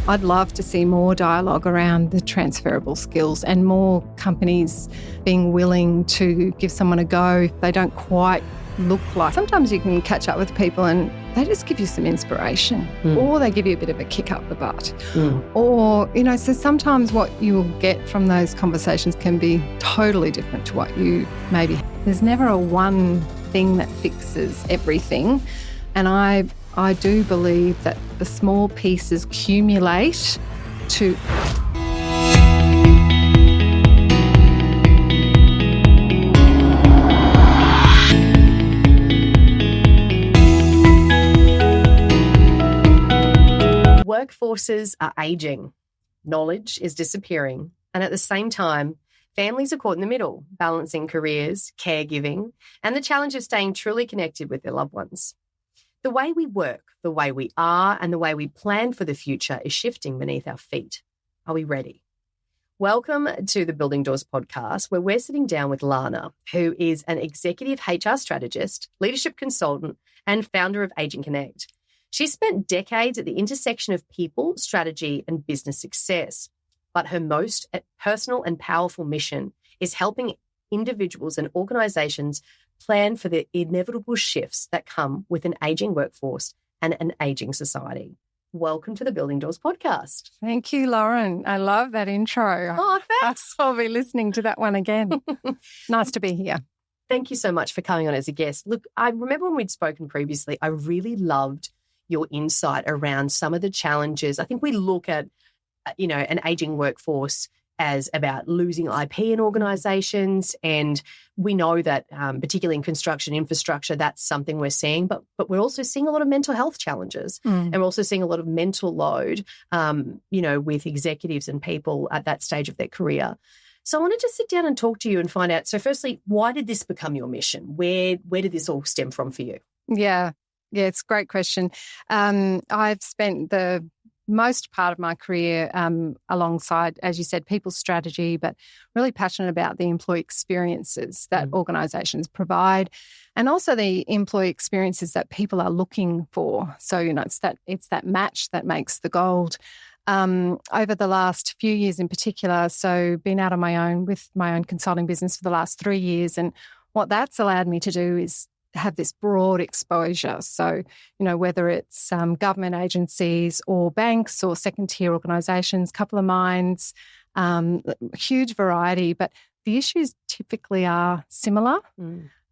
I'd love to see more dialogue around the transferable skills and more companies being willing to give someone a go if they don't quite look like. Sometimes you can catch up with people and they just give you some inspiration or they give you a bit of a kick up the butt. Or, so sometimes what you will get from those conversations can be totally different to what you maybe. There's never a one thing that fixes everything. And I do believe that the small pieces accumulate to... Workforces are ageing, knowledge is disappearing, and at the same time, families are caught in the middle, balancing careers, caregiving, and the challenge of staying truly connected with their loved ones. The way we work, the way we are, and the way we plan for the future is shifting beneath our feet. Are we ready? Welcome to the Building Doors podcast, where we're sitting down with Lana, who is an executive HR strategist, leadership consultant, and founder of Aging Connect. She spent decades at the intersection of people, strategy, and business success. But her most personal and powerful mission is helping individuals and organisations plan for the inevitable shifts that come with an ageing workforce and an ageing society. Welcome to the Building Doors podcast. Thank you, Lauren. I love that intro. Oh, thanks. I'll be listening to that one again. Nice to be here. Thank you so much for coming on as a guest. Look, I remember when we'd spoken previously, I really loved your insight around some of the challenges. I think we look at, an ageing workforce as about losing IP in organisations, and we know that particularly in construction infrastructure, that's something we're seeing, but we're also seeing a lot of mental health challenges and we're also seeing a lot of mental load, with executives and people at that stage of their career. So I wanted to sit down and talk to you and find out, so firstly, why did this become your mission? Where did this all stem from for you? Yeah, it's a great question. I've spent the most part of my career alongside, as you said, people strategy, but really passionate about the employee experiences that organisations provide and also the employee experiences that people are looking for. So, it's that match that makes the gold. Over the last few years in particular, so been out on my own with my own consulting business for the last 3 years, and what that's allowed me to do is have this broad exposure. So, whether it's government agencies or banks or second-tier organisations, couple of minds, huge variety, but the issues typically are similar.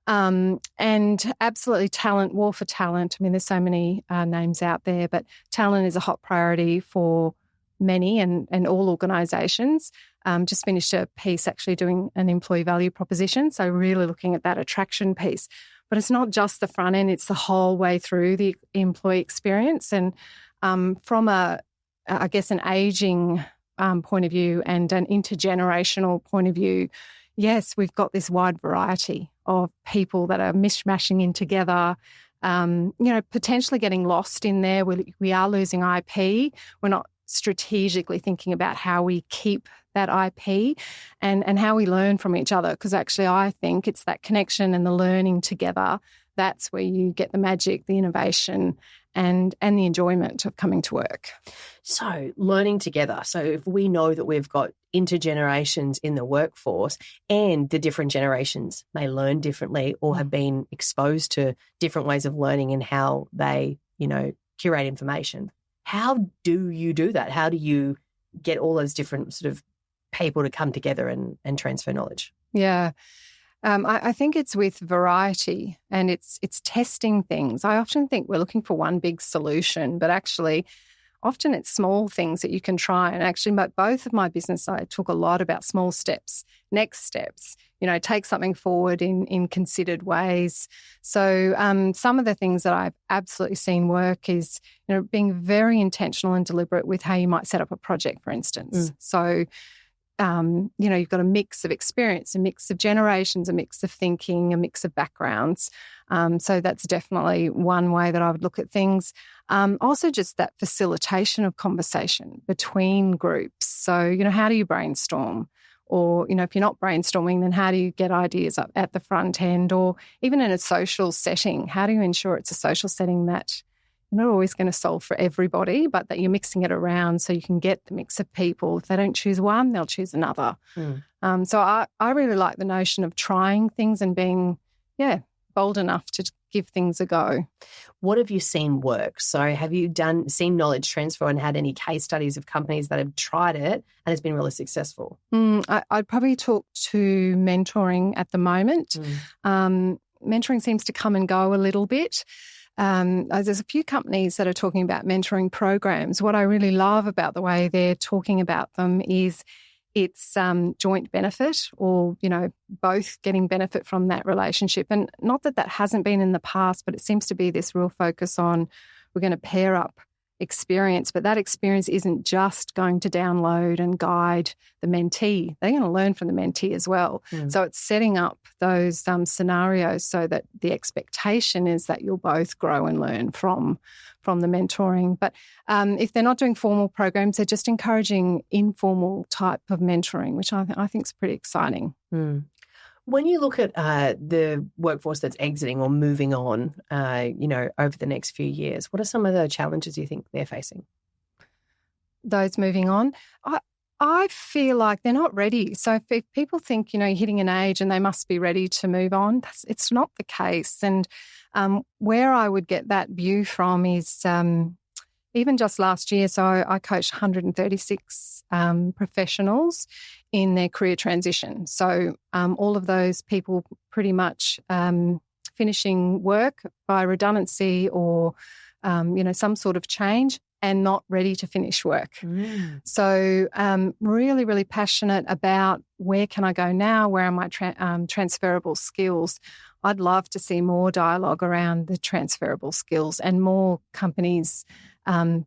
And absolutely talent, war for talent. I mean, there's so many names out there, but talent is a hot priority for many and all organisations. Just finished a piece actually doing an employee value proposition, so really looking at that attraction piece. But it's not just the front end, it's the whole way through the employee experience. And from an ageing point of view and an intergenerational point of view, yes, we've got this wide variety of people that are mishmashing in together, potentially getting lost in there. We are losing IP. We're not strategically thinking about how we keep that IP and how we learn from each other, because actually I think it's that connection and the learning together that's where you get the magic, the innovation and the enjoyment of coming to work. So learning together. So if we know that we've got intergenerations in the workforce and the different generations may learn differently or have been exposed to different ways of learning and how they, curate information, how do you do that? How do you get all those different sort of people to come together and transfer knowledge? Yeah. I think it's with variety and it's testing things. I often think we're looking for one big solution, but actually often it's small things that you can try. And actually both of my business, I talk a lot about small steps, next steps, take something forward in considered ways. So some of the things that I've absolutely seen work is, being very intentional and deliberate with how you might set up a project, for instance. So you've got a mix of experience, a mix of generations, a mix of thinking, a mix of backgrounds. So that's definitely one way that I would look at things. Also just that facilitation of conversation between groups. So, how do you brainstorm? Or, if you're not brainstorming, then how do you get ideas up at the front end? Or even in a social setting, how do you ensure it's a social setting that, not always going to solve for everybody, but that you're mixing it around so you can get the mix of people. If they don't choose one, they'll choose another. So I really like the notion of trying things and being, bold enough to give things a go. What have you seen work? So have you seen knowledge transfer and had any case studies of companies that have tried it and it's been really successful? I'd probably talk to mentoring at the moment. Mentoring seems to come and go a little bit. There's a few companies that are talking about mentoring programs. What I really love about the way they're talking about them is it's joint benefit, or, both getting benefit from that relationship. And not that hasn't been in the past, but it seems to be this real focus on we're going to pair up experience, but that experience isn't just going to download and guide the mentee. They're going to learn from the mentee as well. So it's setting up those scenarios so that the expectation is that you'll both grow and learn from the mentoring. But if they're not doing formal programs, they're just encouraging informal type of mentoring, which I think is pretty exciting. When you look at the workforce that's exiting or moving on, over the next few years, what are some of the challenges you think they're facing? Those moving on, I feel like they're not ready. So if people think, hitting an age and they must be ready to move on, it's not the case. And where I would get that view from is even just last year, so I coached 136 professionals in their career transition. So all of those people pretty much finishing work by redundancy or, some sort of change and not ready to finish work. So really, really passionate about where can I go now? Where are my transferable skills? I'd love to see more dialogue around the transferable skills and more companies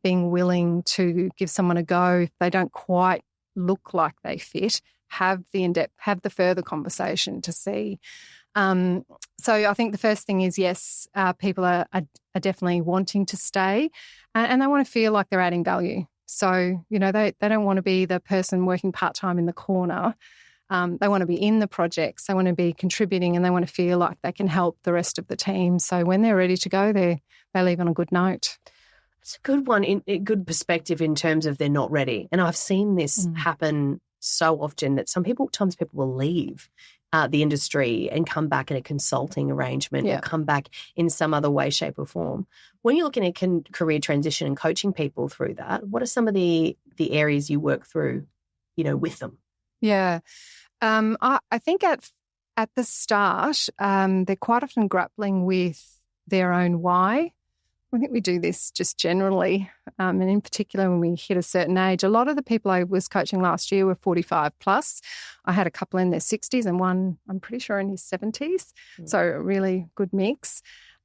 being willing to give someone a go if they don't quite look like they fit, have the further conversation to see. So I think the first thing is, yes, people are definitely wanting to stay and they want to feel like they're adding value. So, they don't want to be the person working part-time in the corner. They want to be in the projects, they want to be contributing, and they want to feel like they can help the rest of the team. So when they're ready to go, they leave on a good note. It's a good one, a good perspective in terms of they're not ready. And I've seen this happen so often that sometimes people will leave the industry and come back in a consulting arrangement or come back in some other way, shape or form. When you're looking at career transition and coaching people through that, what are some of the areas you work through, with them? Yeah. I think at the start, they're quite often grappling with their own why. I think we do this just generally, and in particular when we hit a certain age. A lot of the people I was coaching last year were 45 plus. I had a couple in their 60s and one, I'm pretty sure, in his 70s. So a really good mix.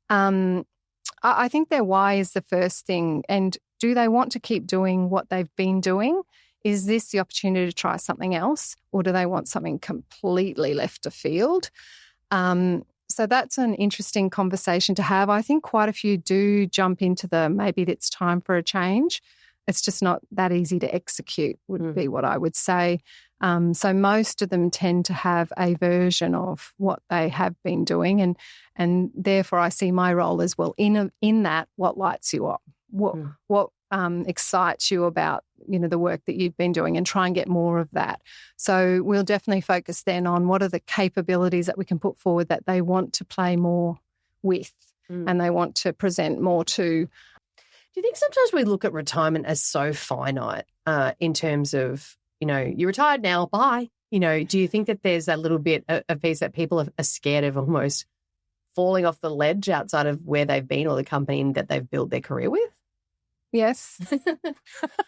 I think their why is the first thing. And do they want to keep doing what they've been doing? Is this the opportunity to try something else, or do they want something completely left of field? So that's an interesting conversation to have. I think quite a few do jump into maybe it's time for a change. It's just not that easy to execute would be what I would say. So most of them tend to have a version of what they have been doing, and therefore I see my role as well in that. What lights you up? What excites you about the work that you've been doing, and try and get more of that. So we'll definitely focus then on what are the capabilities that we can put forward that they want to play more with and they want to present more to. Do you think sometimes we look at retirement as so finite in terms of, you're retired now, bye? Do you think that there's a little bit of piece that people are scared of almost falling off the ledge outside of where they've been or the company that they've built their career with? Yes.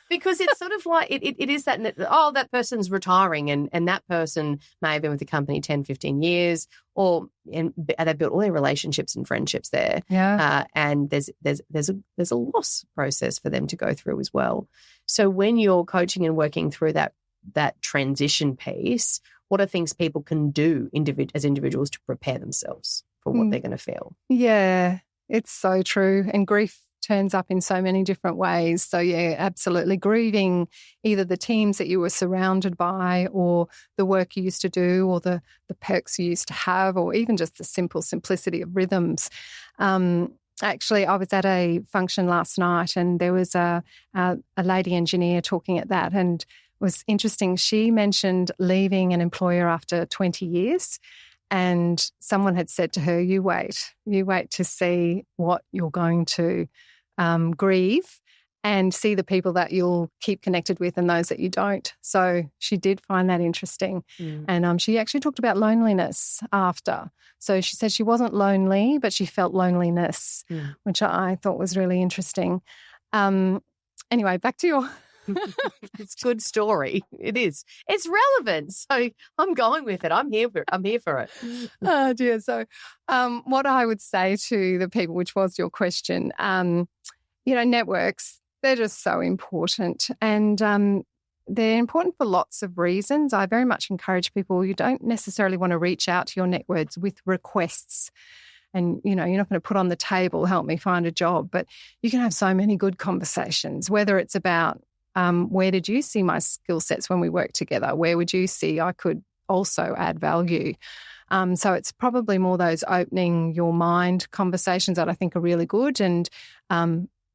Because it's sort of like it is that, that person's retiring and that person may have been with the company 10, 15 years and they've built all their relationships and friendships there. Yeah. And there's a loss process for them to go through as well. So when you're coaching and working through that transition piece, what are things people can do as individuals to prepare themselves for what they're going to feel? Yeah, it's so true. And grief turns up in so many different ways. So yeah, absolutely. Grieving either the teams that you were surrounded by or the work you used to do or the perks you used to have or even just the simplicity of rhythms. Actually, I was at a function last night and there was a lady engineer talking at that, and it was interesting. She mentioned leaving an employer after 20 years, and someone had said to her, you wait to see what you're going to grieve and see the people that you'll keep connected with and those that you don't. So she did find that interesting. And she actually talked about loneliness after. So she said she wasn't lonely, but she felt loneliness, which I thought was really interesting. Anyway, back to your... It's a good story. It is. It's relevant. So I'm going with it. I'm here for it. Oh, dear. So what I would say to the people, which was your question, networks, they're just so important, and they're important for lots of reasons. I very much encourage people, you don't necessarily want to reach out to your networks with requests. And, you're not going to put on the table, help me find a job, but you can have so many good conversations, whether it's about where did you see my skill sets when we work together? Where would you see I could also add value? So it's probably more those opening your mind conversations that I think are really good, and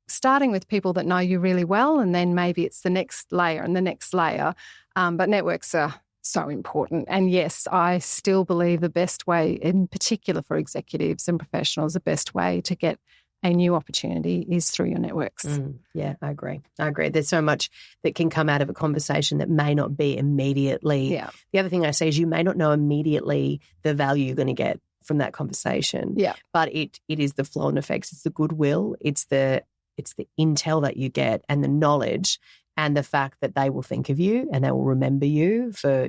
starting with people that know you really well, and then maybe it's the next layer and the next layer. But networks are so important. And yes, I still believe the best way, in particular for executives and professionals, the best way to get a new opportunity is through your networks. Yeah, I agree. There's so much that can come out of a conversation that may not be immediately. Yeah. The other thing I say is you may not know immediately the value you're going to get from that conversation. Yeah. But it is the flow-on effects. It's the goodwill. It's the intel that you get and the knowledge and the fact that they will think of you and they will remember you for,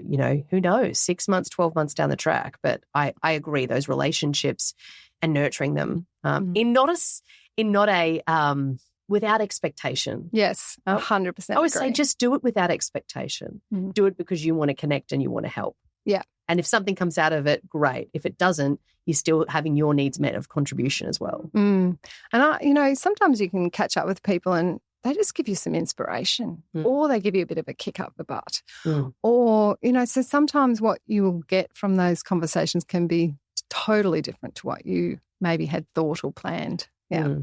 who knows, 6 months, 12 months down the track. But I agree, those relationships and nurturing them without expectation. Yes, 100%. I always say just do it without expectation. Do it because you want to connect and you want to help. Yeah. And if something comes out of it, great. If it doesn't, you're still having your needs met of contribution as well. And sometimes you can catch up with people and they just give you some inspiration, or they give you a bit of a kick up the butt. Or, so sometimes what you will get from those conversations can be totally different to what you maybe had thought or planned. Yeah.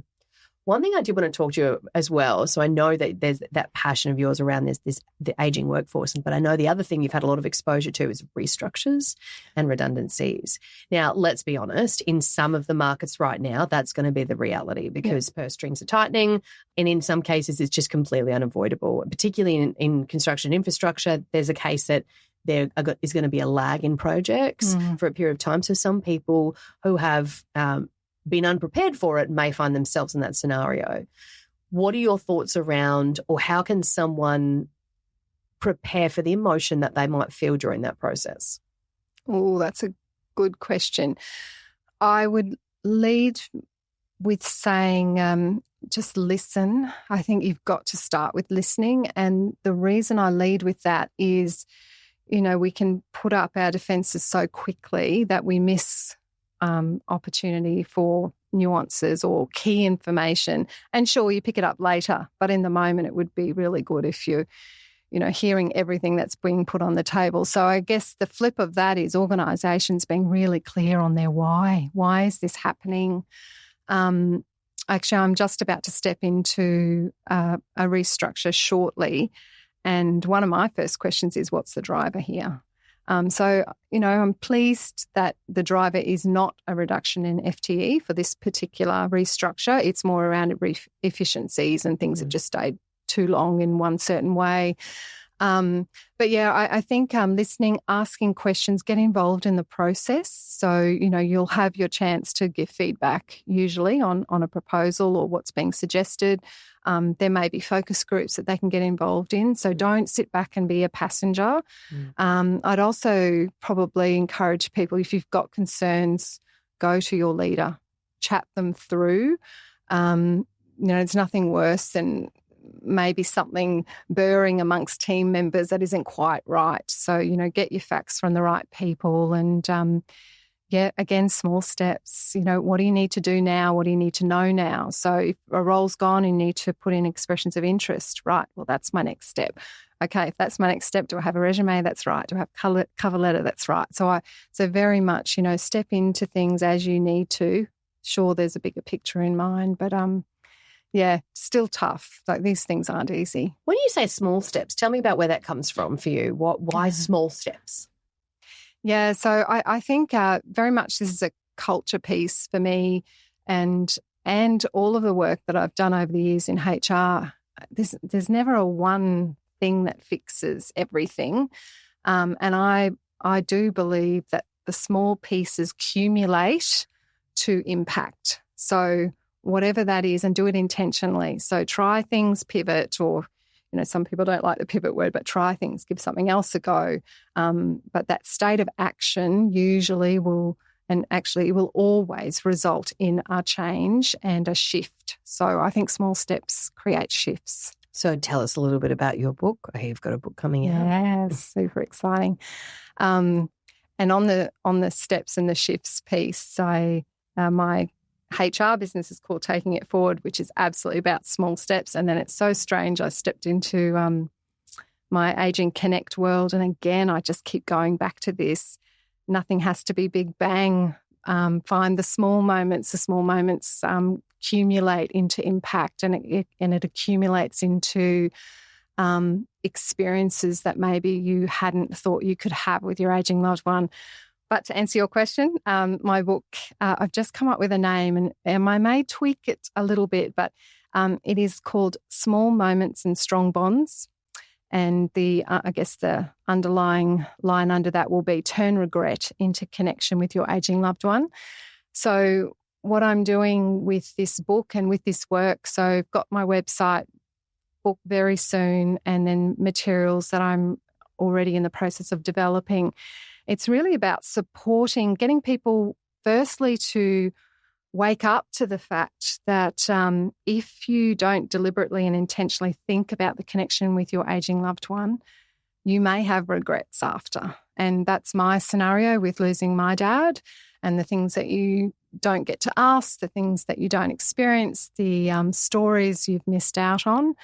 One thing I did want to talk to you as well, so I know that there's that passion of yours around the ageing workforce, but I know the other thing you've had a lot of exposure to is restructures and redundancies. Now, let's be honest, in some of the markets right now, that's going to be the reality because purse strings are tightening, and in some cases it's just completely unavoidable. Particularly in construction infrastructure, there's a case that there is going to be a lag in projects for a period of time. So some people who have been unprepared for it may find themselves in that scenario. What are your thoughts around, or how can someone prepare for the emotion that they might feel during that process? Oh, that's a good question. I would lead with saying just listen. I think you've got to start with listening. And the reason I lead with that is, we can put up our defences so quickly that we miss opportunity for nuances or key information. And sure, you pick it up later, but in the moment it would be really good if you're, hearing everything that's being put on the table. So I guess the flip of that is organisations being really clear on their why. Why is this happening? Actually, I'm just about to step into a restructure shortly. And one of my first questions is, what's the driver here? So, I'm pleased that the driver is not a reduction in FTE for this particular restructure. It's more around efficiencies and things have just stayed too long in one certain way. But yeah, I think listening, asking questions, get involved in the process. So, you'll have your chance to give feedback usually on a proposal or what's being suggested. There may be focus groups that they can get involved in. So don't sit back and be a passenger. I'd also probably encourage people, if you've got concerns, go to your leader, chat them through. It's nothing worse than maybe something burring amongst team members that isn't quite right. So, get your facts from the right people and, again, small steps. What do you need to do now? What do you need to know now? So if a role's gone, you need to put in expressions of interest. Right, well, that's my next step. Okay, if that's my next step, do I have a resume? That's right. Do I have cover letter? That's right. So very much, step into things as you need to sure there's a bigger picture in mind. But yeah, still tough. Like these things aren't easy. When you say small steps, tell me about where that comes from for you. Why small steps? Yeah, so I think very much this is a culture piece for me, and all of the work that I've done over the years in HR. There's never a one thing that fixes everything, and I do believe that the small pieces accumulate to impact. So whatever that is, and do it intentionally. So try things, pivot, or some people don't like the pivot word, but try things, give something else a go. But that state of action usually will, and actually it will always result in a change and a shift. So I think small steps create shifts. So tell us a little bit about your book. Oh, you've got a book coming out. Yes, super exciting. And on the steps and the shifts piece, my HR business is called Taking It Forward, which is absolutely about small steps. And then it's so strange. I stepped into my Aging Connect world. And again, I just keep going back to this. Nothing has to be big bang. Find the small moments. The small moments accumulate into impact, and it accumulates into experiences that maybe you hadn't thought you could have with your aging loved one. But to answer your question, my book, I've just come up with a name, and I may tweak it a little bit, but it is called Small Moments and Strong Bonds. And I guess the underlying line under that will be turn regret into connection with your aging loved one. So what I'm doing with this book and with this work, so I've got my website, book very soon, and then materials that I'm already in the process of developing. It's really about supporting, getting people firstly to wake up to the fact that if you don't deliberately and intentionally think about the connection with your aging loved one, you may have regrets after. And that's my scenario with losing my dad, and the things that you don't get to ask, the things that you don't experience, the stories you've missed out on.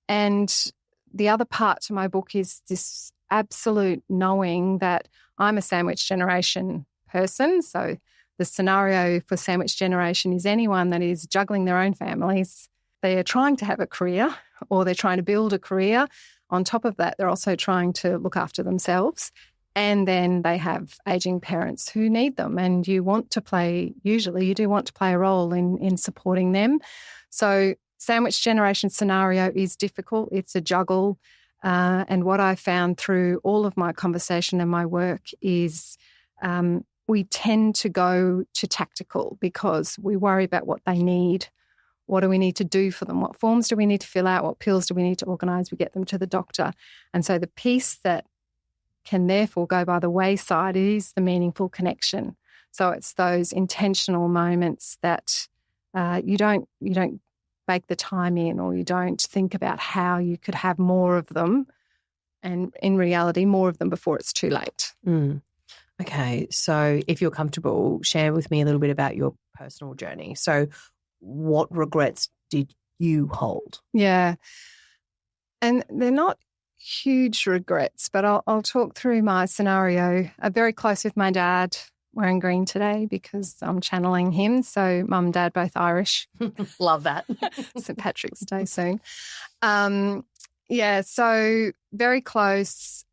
And the other part to my book is this absolute knowing that I'm a sandwich generation person. So the scenario for sandwich generation is anyone that is juggling their own families. They are trying to have a career, or they're trying to build a career. On top of that, they're also trying to look after themselves. And then they have aging parents who need them. And usually you do want to play a role in supporting them. So sandwich generation scenario is difficult. It's a juggle. And what I found through all of my conversation and my work is we tend to go to tactical because we worry about what they need. What do we need to do for them? What forms do we need to fill out? What pills do we need to organise? We get them to the doctor. And so the piece that can therefore go by the wayside is the meaningful connection. So it's those intentional moments that you don't bake the time in, or you don't think about how you could have more of them, and in reality, more of them before it's too late. Mm. Okay, so if you're comfortable, share with me a little bit about your personal journey. So what regrets did you hold? Yeah, and they're not huge regrets, but I'll talk through my scenario. I'm very close with my dad. Wearing green today because I'm channeling him. So mum and dad both Irish. Love that. St. Patrick's Day soon. So very close.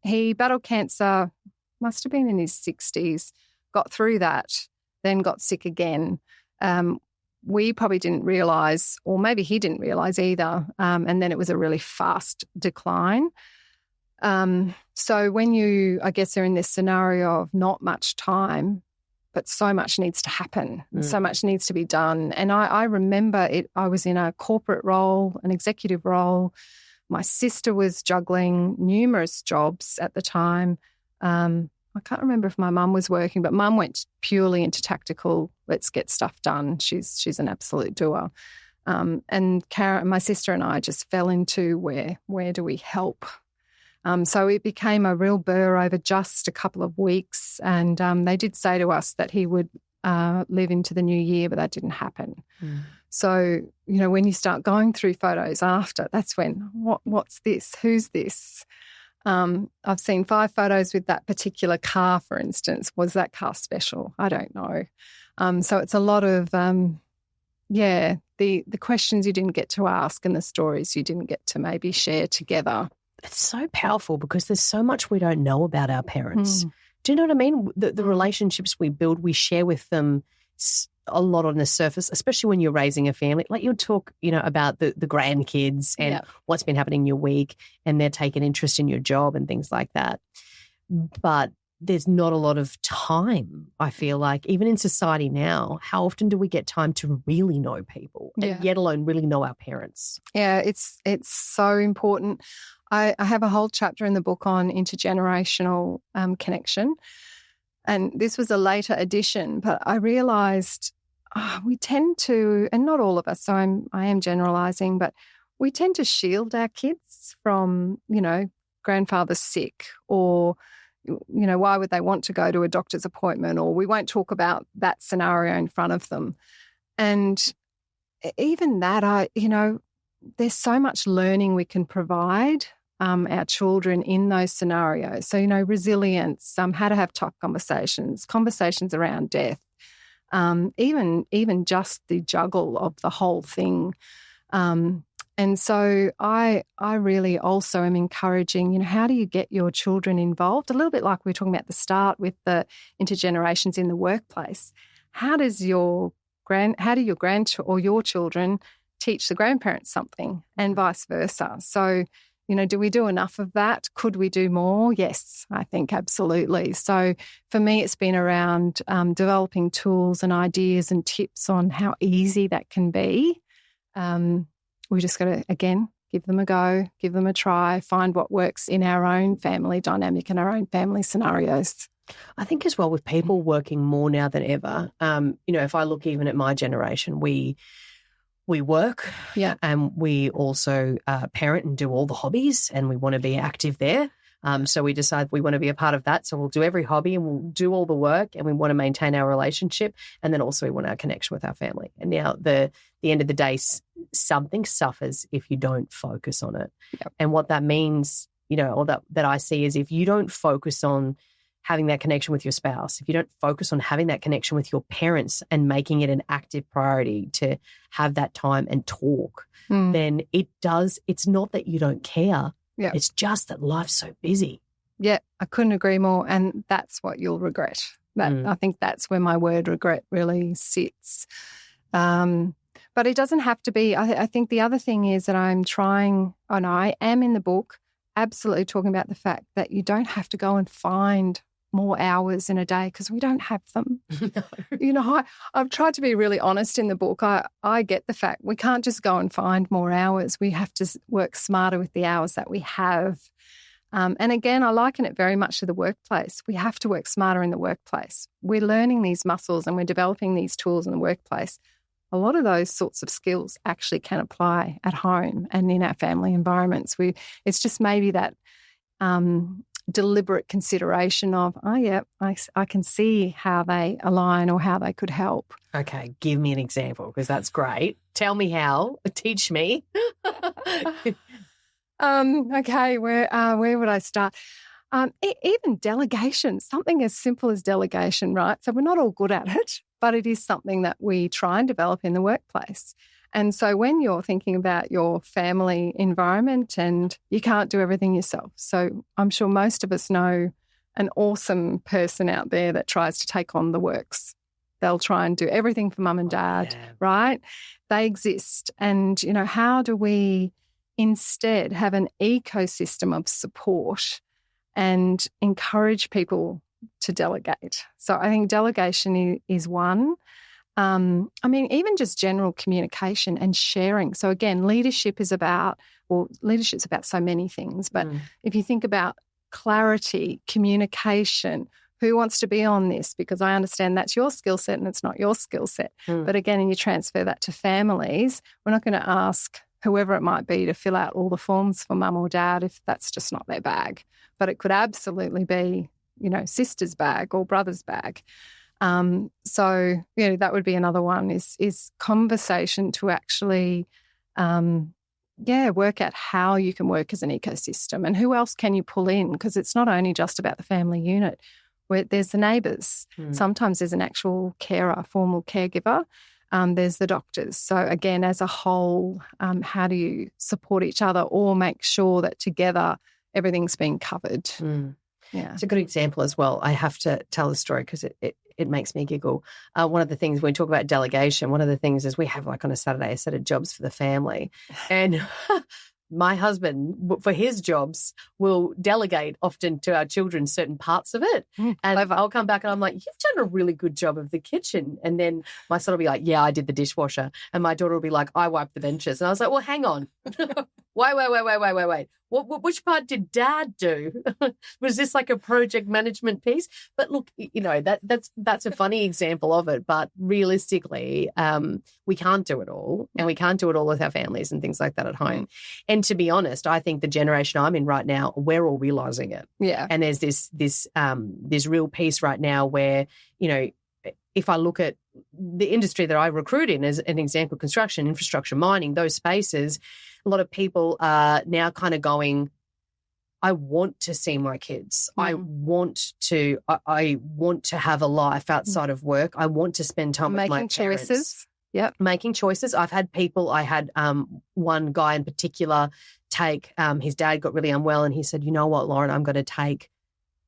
He battled cancer, must have been in his 60s, got through that, then got sick again. We probably didn't realise, or maybe he didn't realise either, and then it was a really fast decline. So when I guess are in this scenario of not much time, but so much needs to happen, so much needs to be done. And I remember I was in a corporate role, an executive role. My sister was juggling numerous jobs at the time. I can't remember if my mum was working, but mum went purely into tactical, let's get stuff done. She's an absolute doer. And Karen, my sister and I just fell into where do we help? So it became a real burr over just a couple of weeks. And they did say to us that he would live into the new year, but that didn't happen. So, when you start going through photos after, that's when, what's this? Who's this? I've seen 5 photos with that particular car, for instance. Was that car special? I don't know. So it's a lot of, the questions you didn't get to ask and the stories you didn't get to maybe share together. It's so powerful because there's so much we don't know about our parents. Do you know what I mean? The relationships we build, we share with them a lot on the surface, especially when you're raising a family. Like you'll talk, about the grandkids and what's been happening in your week, and they're taking interest in your job and things like that. But there's not a lot of time, I feel like, even in society now. How often do we get time to really know people, and yet alone really know our parents? Yeah, it's so important. I have a whole chapter in the book on intergenerational connection, and this was a later edition, but I realised we tend to, and not all of us, so I am generalising, but we tend to shield our kids from, grandfather's sick, or why would they want to go to a doctor's appointment, or we won't talk about that scenario in front of them. And even that, there's so much learning we can provide our children in those scenarios. So, resilience, how to have tough conversations around death, even just the juggle of the whole thing. And so I really also am encouraging, how do you get your children involved? A little bit like we were talking about at the start with the intergenerations in the workplace. How do your children teach the grandparents something, and vice versa? So, do we do enough of that? Could we do more? Yes, I think absolutely. So for me, it's been around developing tools and ideas and tips on how easy that can be. We just got to, again, give them a go, give them a try, find what works in our own family dynamic and our own family scenarios. I think as well with people working more now than ever, if I look even at my generation, we work and we also parent and do all the hobbies, and we want to be active there. So we decide we want to be a part of that. So we'll do every hobby and we'll do all the work, and we want to maintain our relationship. And then also we want our connection with our family. And now the end of the day, something suffers if you don't focus on it. Yep. And what that means, or that I see is if you don't focus on having that connection with your spouse, if you don't focus on having that connection with your parents and making it an active priority to have that time and talk, then it's not that you don't care. Yeah. It's just that life's so busy. Yeah, I couldn't agree more. And that's what you'll regret. I think that's where my word regret really sits. But it doesn't have to be. I think the other thing is that I am in the book absolutely talking about the fact that you don't have to go and find more hours in a day, because we don't have them. No. I've tried to be really honest in the book. I get the fact we can't just go and find more hours. We have to work smarter with the hours that we have. And again, I liken it very much to the workplace. We have to work smarter in the workplace. We're learning these muscles and we're developing these tools in the workplace. A lot of those sorts of skills actually can apply at home and in our family environments. It's just maybe that deliberate consideration of, I can see how they align or how they could help. Okay, give me an example, because that's great. Tell me how. Teach me. Okay, where would I start? Even delegation, something as simple as delegation, right? So we're not all good at it, but it is something that we try and develop in the workplace. And so when you're thinking about your family environment, and you can't do everything yourself. So I'm sure most of us know an awesome person out there that tries to take on the works. They'll try and do everything for mum and dad, right? They exist. And, how do we instead have an ecosystem of support and encourage people to delegate? So I think delegation is one. Even just general communication and sharing. So again, leadership's about so many things. But if you think about clarity, communication, who wants to be on this? Because I understand that's your skill set and it's not your skill set. But again, and you transfer that to families, we're not going to ask whoever it might be to fill out all the forms for mum or dad if that's just not their bag. But it could absolutely be, sister's bag or brother's bag. So that would be another one is conversation to actually, work out how you can work as an ecosystem and who else can you pull in, because it's not only just about the family unit. where there's the neighbours. Sometimes there's an actual carer, formal caregiver. There's the doctors. So again, as a whole, how do you support each other or make sure that together everything's being covered? Yeah, it's a good example as well. I have to tell the story because it makes me giggle. One of the things when we talk about delegation, one of the things is we have like on a Saturday a set of jobs for the family, and my husband, for his jobs, will delegate often to our children certain parts of it. And I'll come back and I'm like, you've done a really good job of the kitchen. And then my son will be like, yeah, I did the dishwasher. And my daughter will be like, I wiped the benches. And I was like, well, hang on. Wait. Which part did Dad do? Was this like a project management piece? But look, you know, that's a funny example of it. But realistically, we can't do it all, and we can't do it all with our families and things like that at home. And to be honest, I think the generation I'm in right now, we're all realizing it. Yeah. And there's this real piece right now where, you know, if I look at the industry that I recruit in as an example, construction, infrastructure, mining, those spaces, a lot of people are now kind of going, I want to see my kids. I want to have a life outside of work. I want to spend time with my parents. Making choices. Yep. Making choices. I had one guy in particular take, his dad got really unwell and he said, you know what, Lauren, I'm going to take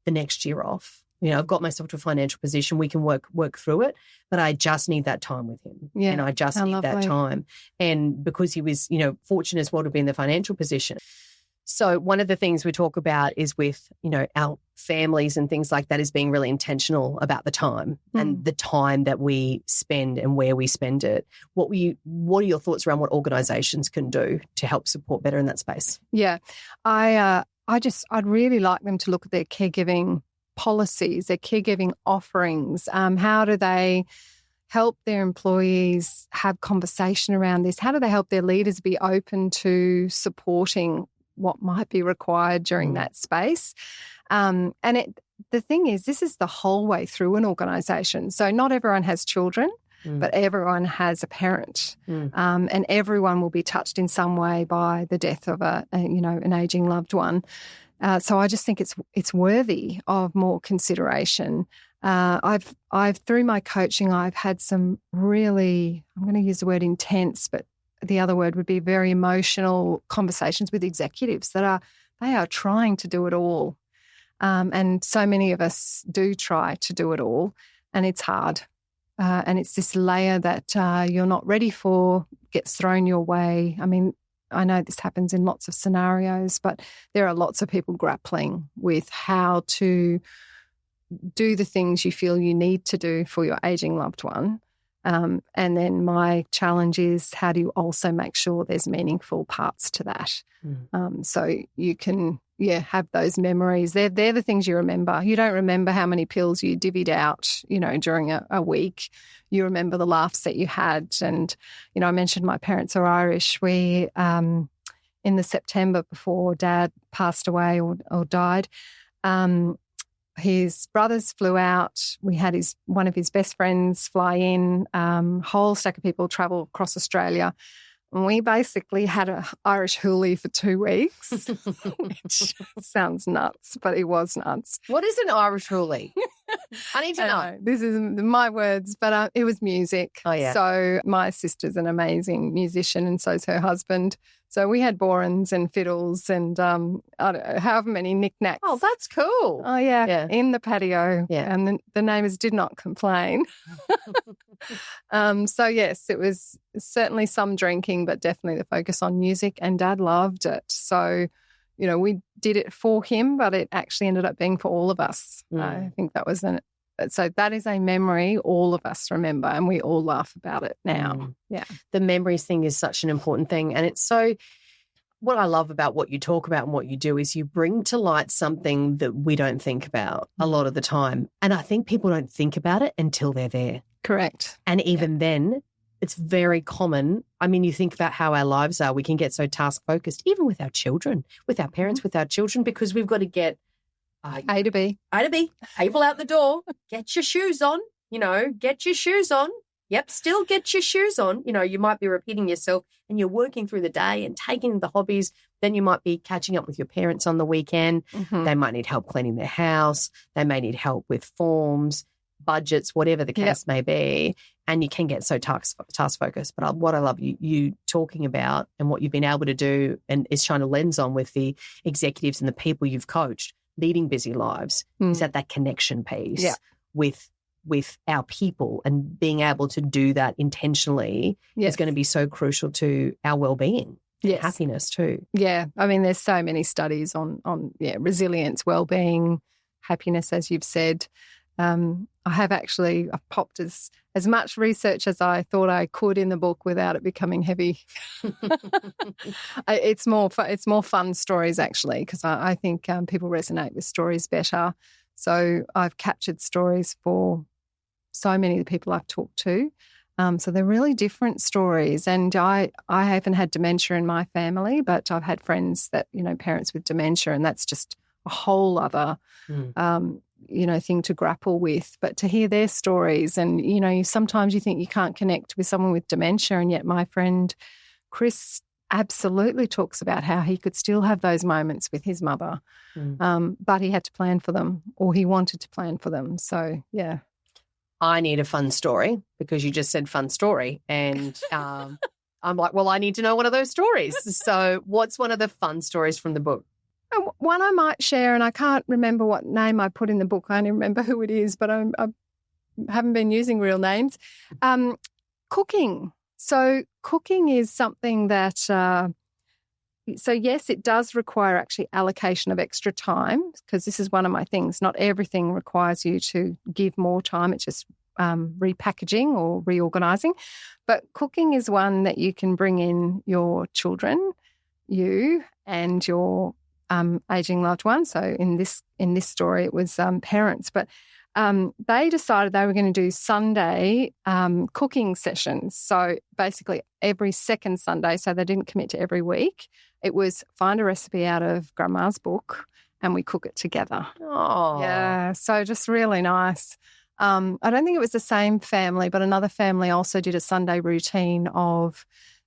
the next year off. You know, I've got myself to a financial position. We can work through it, but I just need that time with him. Yeah, and I just need that time. And because he was, you know, fortunate as well to be in the financial position. So one of the things we talk about is with, you know, our families and things like that is being really intentional about the time and the time that we spend and where we spend it. What are your thoughts around what organisations can do to help support better in that space? Yeah, I'd really like them to look at their caregiving policies, their caregiving offerings. How do they help their employees have conversation around this? How do they help their leaders be open to supporting what might be required during that space? The thing is, this is the whole way through an organisation. So not everyone has children, but everyone has a parent, and everyone will be touched in some way by the death of an ageing loved one. So I just think it's worthy of more consideration. I've through my coaching, I've had some really, I'm going to use the word intense, but the other word would be very emotional conversations with executives they are trying to do it all. And so many of us do try to do it all, and it's hard. And it's this layer that you're not ready for, gets thrown your way. I mean, I know this happens in lots of scenarios, but there are lots of people grappling with how to do the things you feel you need to do for your ageing loved one. And then my challenge is, how do you also make sure there's meaningful parts to that? So you can, have those memories. They're the things you remember. You don't remember how many pills you divvied out, during a week. You remember the laughs that you had. And, I mentioned my parents are Irish. We, in the September before Dad passed away or died, his brothers flew out. We had one of his best friends fly in, whole stack of people travel across Australia. And we basically had an Irish hoolie for 2 weeks, which sounds nuts, but it was nuts. What is an Irish hoolie? I need to know. This is my words, but it was music. Oh, yeah. So my sister's an amazing musician, and so's her husband. So we had borans and fiddles and I don't know, however many knickknacks. Oh, that's cool. Oh, yeah. In the patio. Yeah. And the neighbours did not complain. So, yes, it was certainly some drinking, but definitely the focus on music, and Dad loved it. So, we did it for him, but it actually ended up being for all of us. I think that was so that is a memory all of us remember, and we all laugh about it now. Yeah. The memories thing is such an important thing. And it's so, what I love about what you talk about and what you do is you bring to light something that we don't think about a lot of the time. And I think people don't think about it until they're there. Correct. And even then, it's very common. I mean, you think about how our lives are. We can get so task focused, even with our children, with our parents, with our children, because we've got to get A to B. People out the door, get your shoes on, get your shoes on. Yep, still get your shoes on. You might be repeating yourself, and you're working through the day and taking the hobbies, then you might be catching up with your parents on the weekend. Mm-hmm. They might need help cleaning their house. They may need help with forms, budgets, whatever the case may be. And you can get so task focused. But what I love you talking about and what you've been able to do and is trying to lens on with the executives and the people you've coached leading busy lives is that connection piece with our people, and being able to do that intentionally is going to be so crucial to our well-being. Yes. Happiness too. Yeah. I mean, there's so many studies on resilience, well-being, happiness, as you've said. I've popped as much research as I thought I could in the book without it becoming heavy. It's more fun stories, actually, because I think people resonate with stories better. So I've captured stories for so many of the people I've talked to. So they're really different stories. And I haven't had dementia in my family, but I've had friends that, parents with dementia, and that's just a whole other, thing to grapple with. But to hear their stories and, sometimes you think you can't connect with someone with dementia, and yet my friend Chris absolutely talks about how he could still have those moments with his mother, but he had to plan for them, or he wanted to plan for them. So, yeah. I need a fun story because you just said fun story. And I'm like, well, I need to know one of those stories. So what's one of the fun stories from the book? One I might share, and I can't remember what name I put in the book. I only remember who it is, but I haven't been using real names. Cooking. So cooking is something that, so yes, it does require actually allocation of extra time, because this is one of my things. Not everything requires you to give more time. It's just repackaging or reorganising. But cooking is one that you can bring in your children, you and your aging loved one. So in this story, it was parents, but they decided they were going to do Sunday cooking sessions. So basically every second Sunday, so they didn't commit to every week. It was find a recipe out of Grandma's book and we cook it together. Oh, yeah. So just really nice. I don't think it was the same family, but another family also did a Sunday routine of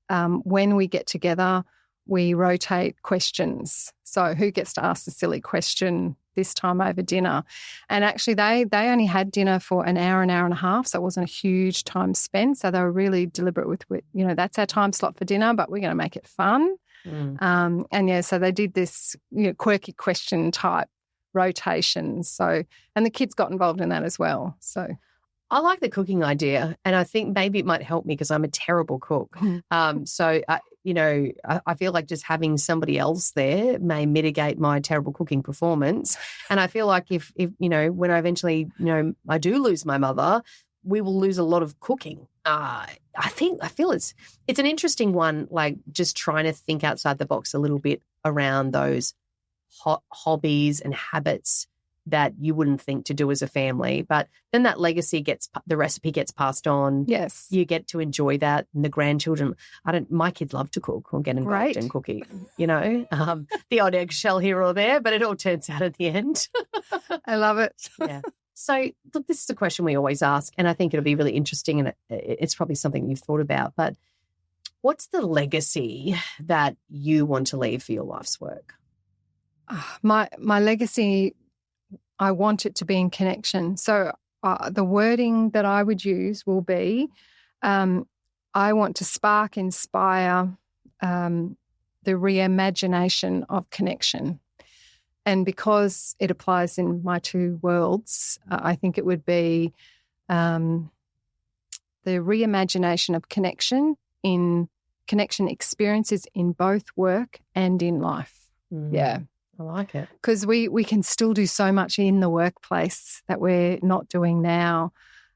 when we get together, we rotate questions. So who gets to ask the silly question this time over dinner? And actually they only had dinner for an hour and a half, so it wasn't a huge time spent. So they were really deliberate with that's our time slot for dinner, but we're going to make it fun. So they did this quirky question type rotation. So, and the kids got involved in that as well. So I like the cooking idea, and I think maybe it might help me because I'm a terrible cook. I feel like just having somebody else there may mitigate my terrible cooking performance. And I feel like if when I eventually, I do lose my mother, we will lose a lot of cooking. I feel it's an interesting one, like just trying to think outside the box a little bit around those hobbies and habits that you wouldn't think to do as a family. But then that the recipe gets passed on. Yes. You get to enjoy that. And the grandchildren, my kids love to cook or get involved in cooking, the odd eggshell here or there, but it all turns out at the end. I love it. Yeah. So look, this is a question we always ask, and I think it'll be really interesting, and it's probably something you've thought about, but what's the legacy that you want to leave for your life's work? My legacy, I want it to be in connection. So the wording that I would use will be, I want to inspire the reimagination of connection. And because it applies in my two worlds, I think it would be the reimagination of connection experiences in both work and in life. Yeah. I like it. Because we can still do so much in the workplace that we're not doing now.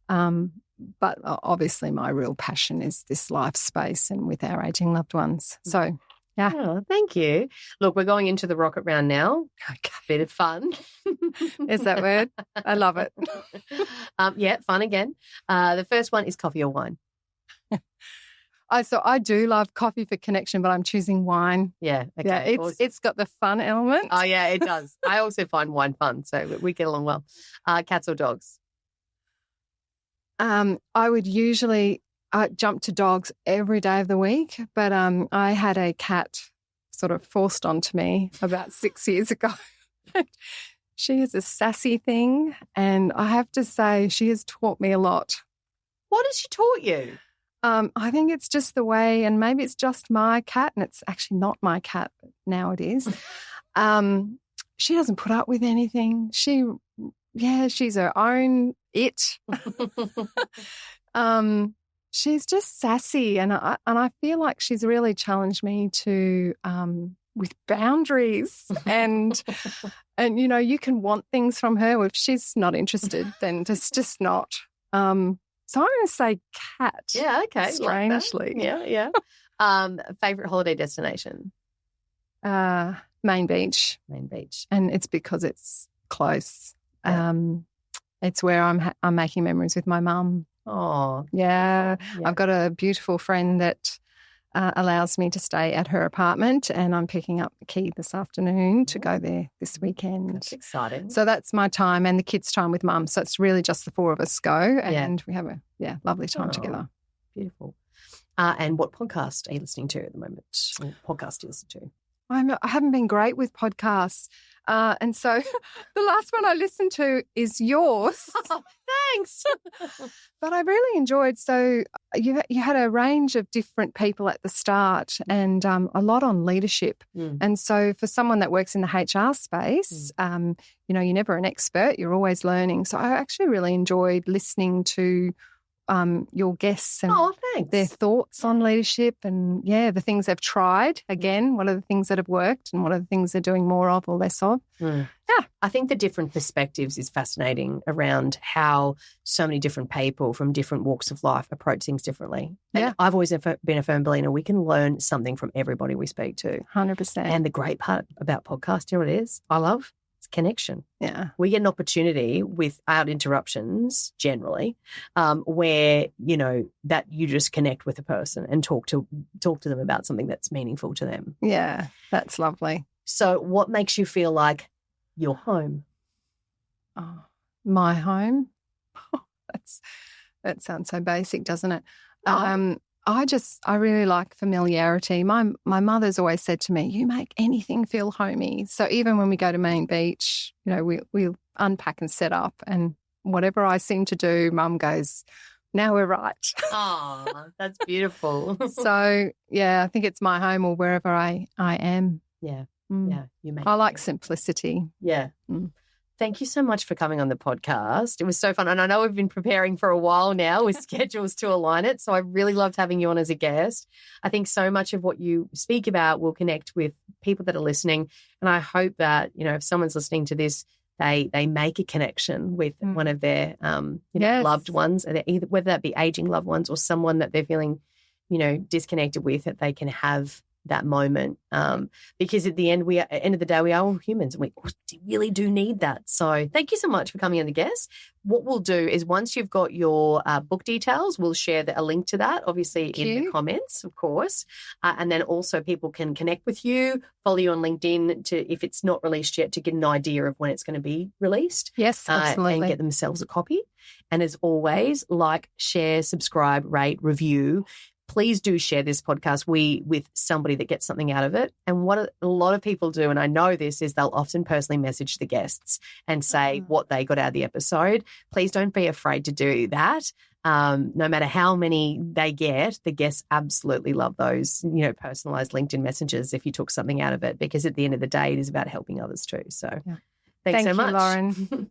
But obviously my real passion is this life space and with our aging loved ones. So, yeah. Oh, thank you. Look, we're going into the rocket round now. Okay. Bit of fun. Is that word? I love it. Yeah, fun again. The first one is coffee or wine. So I do love coffee for connection, but I'm choosing wine. Yeah. Okay, yeah, it's got the fun element. Oh, yeah, it does. I also find wine fun, so we get along well. Cats or dogs? I would usually jump to dogs every day of the week, but I had a cat sort of forced onto me about 6 years ago. She is a sassy thing, and I have to say she has taught me a lot. What has she taught you? I think it's just the way, and maybe it's just my cat, and it's actually not my cat, but now it is. She doesn't put up with anything. She's her own it. She's just sassy, and I feel like she's really challenged me to with boundaries and you can want things from her. If she's not interested, then just not. So I'm going to say cat. Yeah, okay. Strangely. Like yeah. Favorite holiday destination? Main Beach. Main Beach. And it's because it's close. Yeah. It's where I'm making memories with my mum. Oh. Yeah. I've got a beautiful friend that allows me to stay at her apartment, and I'm picking up the key this afternoon to go there this weekend. That's exciting. So that's my time and the kids' time with mum. So it's really just the four of us go, and we have a lovely time together. Beautiful. And what podcast are you listening to at the moment? What podcast do you listen to? I haven't been great with podcasts. And so the last one I listened to is yours. Oh, thanks. But I really enjoyed. So you had a range of different people at the start, and a lot on leadership. And so for someone that works in the HR space, you're never an expert. You're always learning. So I actually really enjoyed listening to your guests and their thoughts on leadership and, the things they've tried. Again, what are the things that have worked and what are the things they're doing more of or less of? Yeah. I think the different perspectives is fascinating around how so many different people from different walks of life approach things differently. And I've always been a firm believer we can learn something from everybody we speak to. 100%. And the great part about podcasts, you know what it is? I love connection. Yeah. We get an opportunity without interruptions generally where, that you just connect with a person and talk to them about something that's meaningful to them. Yeah, that's lovely. So what makes you feel like you're home? Oh, my home? That sounds so basic, doesn't it? I really like familiarity. My mother's always said to me, you make anything feel homey. So even when we go to Main Beach, we'll unpack and set up, and whatever I seem to do, Mum goes, now we're right. Oh, that's beautiful. So, I think it's my home or wherever I am. Yeah. Yeah. I like simplicity. Yeah. Thank you so much for coming on the podcast. It was so fun. And I know we've been preparing for a while now with schedules to align it. So I really loved having you on as a guest. I think so much of what you speak about will connect with people that are listening. And I hope that, if someone's listening to this, they make a connection with one of their loved ones, either whether that be aging loved ones or someone that they're feeling, disconnected with, that they can have that moment, because at the end of the day, we are all humans and we really do need that. So thank you so much for coming on the guest. What we'll do is once you've got your book details, we'll share a link to that, obviously in the comments, of course. And then also people can connect with you, follow you on LinkedIn if it's not released yet, to get an idea of when it's going to be released. Yes, absolutely. And get themselves a copy. And as always, like, share, subscribe, rate, review. Please do share this podcast with somebody that gets something out of it. And what a lot of people do, and I know this, is they'll often personally message the guests and say what they got out of the episode. Please don't be afraid to do that. No matter how many they get, the guests absolutely love those, personalized LinkedIn messages if you took something out of it, because at the end of the day, it is about helping others too. So thanks so much, Lauren.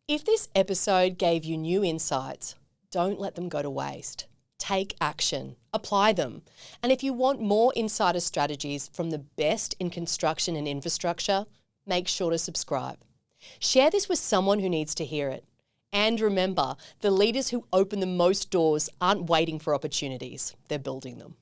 If this episode gave you new insights, don't let them go to waste. Take action, apply them. And if you want more insider strategies from the best in construction and infrastructure, make sure to subscribe. Share this with someone who needs to hear it. And remember, the leaders who open the most doors aren't waiting for opportunities, they're building them.